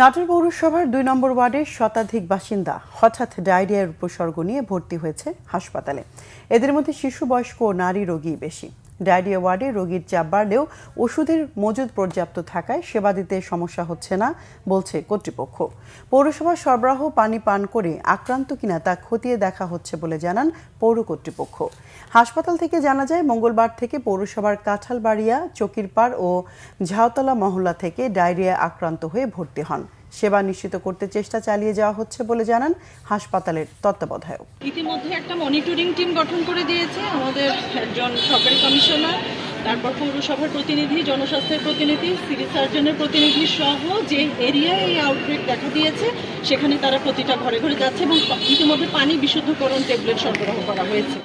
নাটোর পৌরসভার ২ নম্বর ওয়ার্ডের শতাধিক বাসিন্দা হঠাৎ ডায়রিয়ার উপসর্গ নিয়ে ভর্তি হয়েছে হাসপাতালে। এদের মধ্যে শিশু, বয়স্ক ও নারী রোগী বেশি। ডায়রিয়া ওয়ার্ডে রোগীর চাপ বাড়লেও ওষুধের মজুদ পর্যাপ্ত থাকায় সেবা দিতে সমস্যা হচ্ছে না বলছে কর্তৃপক্ষ। পৌরসভা সরবরাহ পানি পান করে আক্রান্ত কিনা তা খতিয়ে দেখা হচ্ছে বলে জানান পৌর কর্তৃপক্ষ। হাসপাতাল থেকে জানা যায়, মঙ্গলবার থেকে পৌরসভার কাঁঠালবাড়িয়া, চকিরপাড় ও ঝাউতলা মহল্লা থেকে ডায়রিয়া আক্রান্ত হয়ে ভর্তি হন। সেবা নিশ্চিত করতে চেষ্টা চালিয়ে যাওয়া হচ্ছে বলে জানান হাসপাতালের তত্ত্বাবধায়ক। ইতিমধ্যে একটা মনিটরিং টিম গঠন করে দিয়েছে আমাদের একজন সরকারি কমিশনার, তারপর পৌরসভার প্রতিনিধি, জনস্বাস্থ্যের প্রতিনিধি, সিভিল সার্জনের প্রতিনিধি সহ যে এরিয়ায় এই আউটব্রেক দেখা দিয়েছে সেখানে তারা প্রতিটা ঘরে ঘরে যাচ্ছে এবং ইতিমধ্যে পানি বিশুদ্ধকরণ ট্যাবলেট সরবরাহ করা হয়েছে।